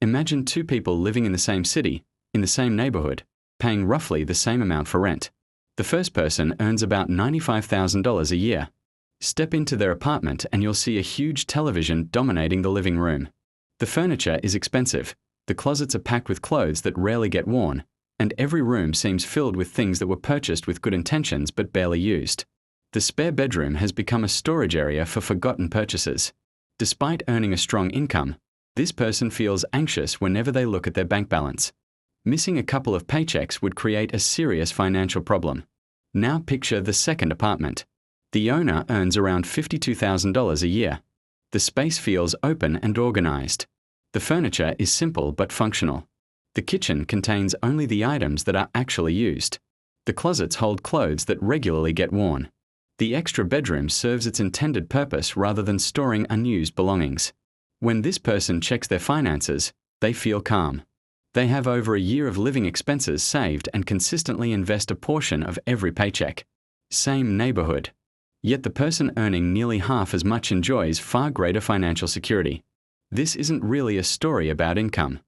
Imagine two people living in the same city, in the same neighborhood, paying roughly the same amount for rent. The first person earns about $95,000 a year. Step into their apartment and you'll see a huge television dominating the living room. The furniture is expensive, the closets are packed with clothes that rarely get worn, and every room seems filled with things that were purchased with good intentions but barely used. The spare bedroom has become a storage area for forgotten purchases. Despite earning a strong income, this person feels anxious whenever they look at their bank balance. Missing a couple of paychecks would create a serious financial problem. Now picture the second apartment. The owner earns around $52,000 a year. The space feels open and organized. The furniture is simple but functional. The kitchen contains only the items that are actually used. The closets hold clothes that regularly get worn. The extra bedroom serves its intended purpose rather than storing unused belongings. When this person checks their finances, they feel calm. They have over a year of living expenses saved and consistently invest a portion of every paycheck. Same neighborhood. Yet the person earning nearly half as much enjoys far greater financial security. This isn't really a story about income.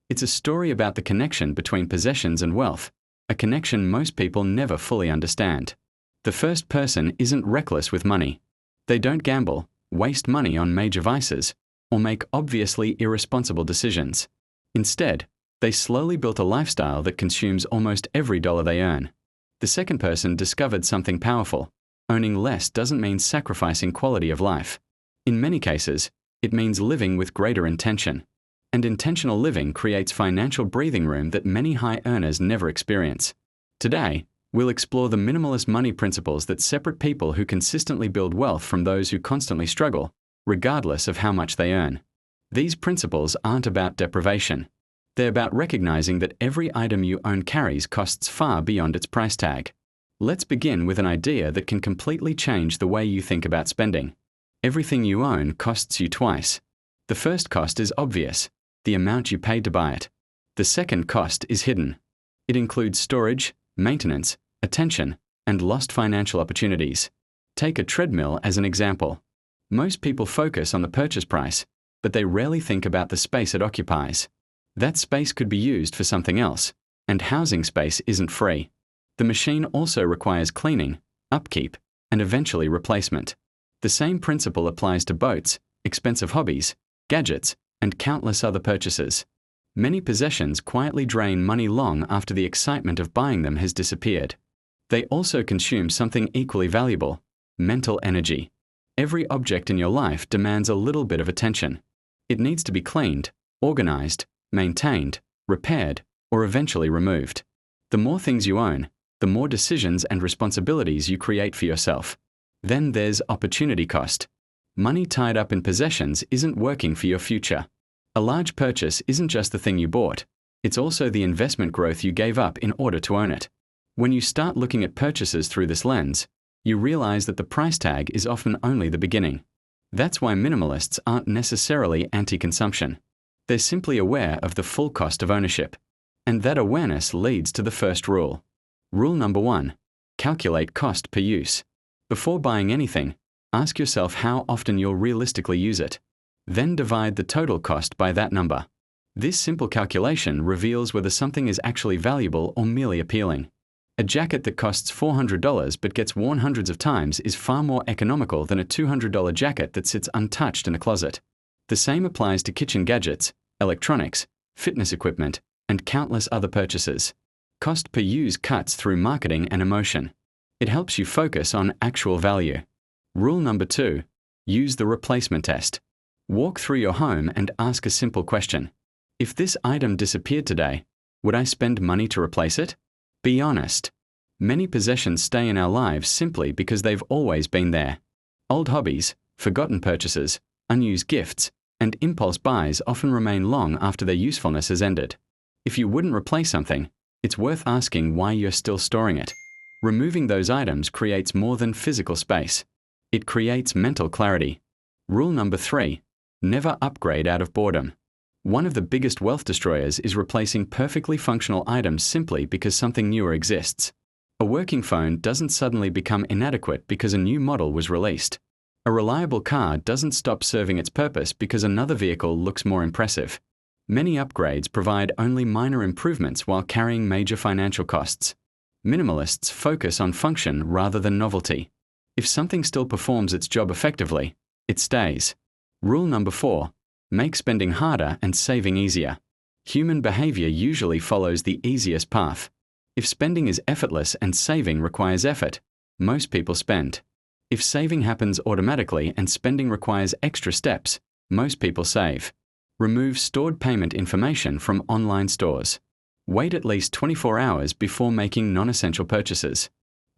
It's a story about the connection between possessions and wealth, a connection most people never fully understand. The first person isn't reckless with money. They don't gamble, waste money on major vices, or make obviously irresponsible decisions. Instead, they slowly built a lifestyle that consumes almost every dollar they earn. The second person discovered something powerful. Owning less doesn't mean sacrificing quality of life. In many cases, it means living with greater intention. And intentional living creates financial breathing room that many high earners never experience. Today, we'll explore the minimalist money principles that separate people who consistently build wealth from those who constantly struggle, regardless of how much they earn. These principles aren't about deprivation. They're about recognizing that every item you own carries costs far beyond its price tag. Let's begin with an idea that can completely change the way you think about spending. Everything you own costs you twice. The first cost is obvious, the amount you paid to buy it. The second cost is hidden. It includes storage, maintenance, attention, and lost financial opportunities. Take a treadmill as an example. Most people focus on the purchase price, but they rarely think about the space it occupies. That space could be used for something else, and housing space isn't free. The machine also requires cleaning, upkeep, and eventually replacement. The same principle applies to boats, expensive hobbies, gadgets, and countless other purchases. Many possessions quietly drain money long after the excitement of buying them has disappeared. They also consume something equally valuable: mental energy. Every object in your life demands a little bit of attention. It needs to be cleaned, organized, maintained, repaired, or eventually removed. The more things you own, the more decisions and responsibilities you create for yourself. Then there's opportunity cost. Money tied up in possessions isn't working for your future. A large purchase isn't just the thing you bought, it's also the investment growth you gave up in order to own it. When you start looking at purchases through this lens, you realize that the price tag is often only the beginning. That's why minimalists aren't necessarily anti-consumption. They're simply aware of the full cost of ownership. And that awareness leads to the first rule. Rule number 1. Calculate cost per use. Before buying anything, ask yourself how often you'll realistically use it. Then divide the total cost by that number. This simple calculation reveals whether something is actually valuable or merely appealing. A jacket that costs $400 but gets worn hundreds of times is far more economical than a $200 jacket that sits untouched in a closet. The same applies to kitchen gadgets, electronics, fitness equipment, and countless other purchases. Cost per use cuts through marketing and emotion. It helps you focus on actual value. Rule number 2. Use the replacement test. Walk through your home and ask a simple question. If this item disappeared today, would I spend money to replace it? Be honest. Many possessions stay in our lives simply because they've always been there. Old hobbies, forgotten purchases, unused gifts, and impulse buys often remain long after their usefulness has ended. If you wouldn't replace something, it's worth asking why you're still storing it. Removing those items creates more than physical space. It creates mental clarity. Rule number 3. Never upgrade out of boredom. One of the biggest wealth destroyers is replacing perfectly functional items simply because something newer exists. A working phone doesn't suddenly become inadequate because a new model was released. A reliable car doesn't stop serving its purpose because another vehicle looks more impressive. Many upgrades provide only minor improvements while carrying major financial costs. Minimalists focus on function rather than novelty. If something still performs its job effectively, it stays. Rule number 4. Make spending harder and saving easier. Human behavior usually follows the easiest path. If spending is effortless and saving requires effort, most people spend. If saving happens automatically and spending requires extra steps, most people save. Remove stored payment information from online stores. Wait at least 24 hours before making non-essential purchases.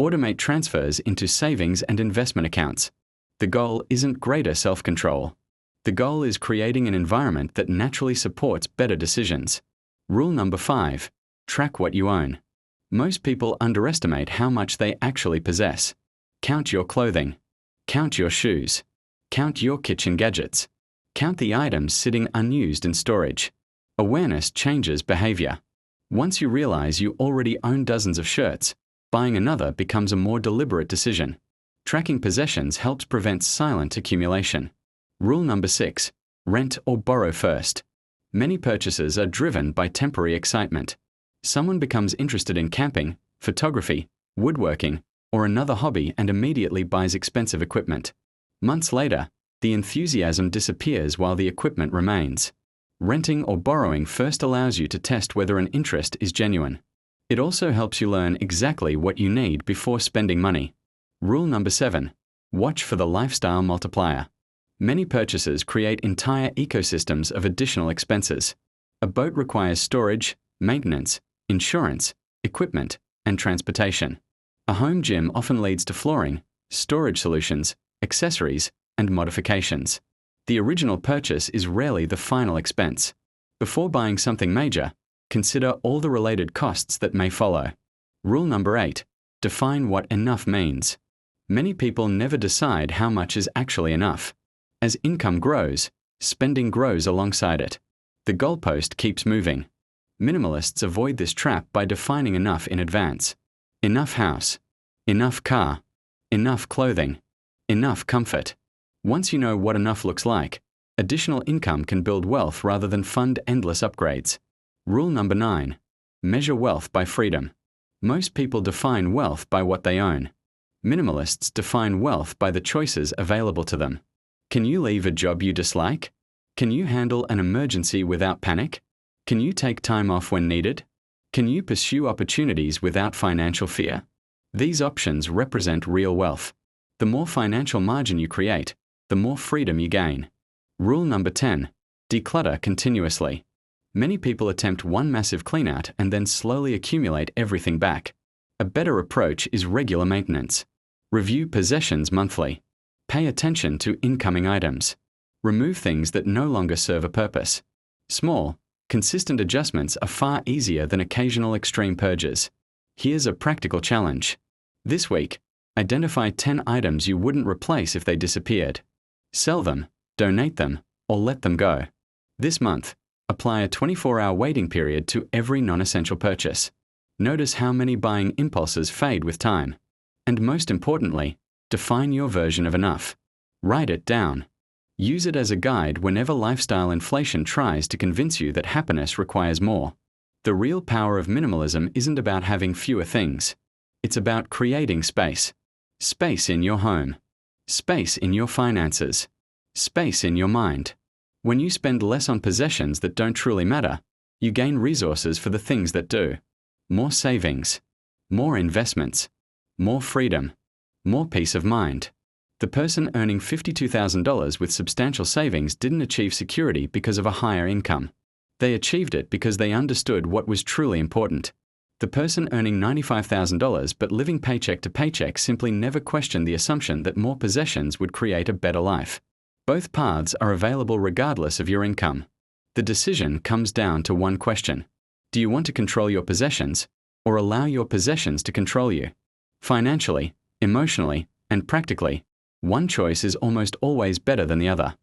Automate transfers into savings and investment accounts. The goal isn't greater self-control. The goal is creating an environment that naturally supports better decisions. Rule number 5. Track what you own. Most people underestimate how much they actually possess. Count your clothing. Count your shoes. Count your kitchen gadgets. Count the items sitting unused in storage. Awareness changes behavior. Once you realize you already own dozens of shirts, buying another becomes a more deliberate decision. Tracking possessions helps prevent silent accumulation. Rule number 6. Rent or borrow first. Many purchases are driven by temporary excitement. Someone becomes interested in camping, photography, woodworking, or another hobby and immediately buys expensive equipment. Months later, the enthusiasm disappears while the equipment remains. Renting or borrowing first allows you to test whether an interest is genuine. It also helps you learn exactly what you need before spending money. Rule number 7. Watch for the lifestyle multiplier. Many purchases create entire ecosystems of additional expenses. A boat requires storage, maintenance, insurance, equipment, and transportation. A home gym often leads to flooring, storage solutions, accessories, and modifications. The original purchase is rarely the final expense. Before buying something major, consider all the related costs that may follow. Rule number 8. Define what enough means. Many people never decide how much is actually enough. As income grows, spending grows alongside it. The goalpost keeps moving. Minimalists avoid this trap by defining enough in advance. Enough house. Enough car. Enough clothing. Enough comfort. Once you know what enough looks like, additional income can build wealth rather than fund endless upgrades. Rule number 9. Measure wealth by freedom. Most people define wealth by what they own. Minimalists define wealth by the choices available to them. Can you leave a job you dislike? Can you handle an emergency without panic? Can you take time off when needed? Can you pursue opportunities without financial fear? These options represent real wealth. The more financial margin you create, the more freedom you gain. Rule number 10. Declutter continuously. Many people attempt one massive cleanout and then slowly accumulate everything back. A better approach is regular maintenance. Review possessions monthly. Pay attention to incoming items. Remove things that no longer serve a purpose. Small, consistent adjustments are far easier than occasional extreme purges. Here's a practical challenge. This week, identify 10 items you wouldn't replace if they disappeared. Sell them, donate them, or let them go. This month, apply a 24-hour waiting period to every non-essential purchase. Notice how many buying impulses fade with time. And most importantly, define your version of enough. Write it down. Use it as a guide whenever lifestyle inflation tries to convince you that happiness requires more. The real power of minimalism isn't about having fewer things. It's about creating space. Space in your home. Space in your finances. Space in your mind. When you spend less on possessions that don't truly matter, you gain resources for the things that do. More savings. More investments. More freedom. More peace of mind. The person earning $52,000 with substantial savings didn't achieve security because of a higher income. They achieved it because they understood what was truly important. The person earning $95,000 but living paycheck to paycheck simply never questioned the assumption that more possessions would create a better life. Both paths are available regardless of your income. The decision comes down to one question. Do you want to control your possessions, or allow your possessions to control you? Financially, emotionally, and practically, one choice is almost always better than the other.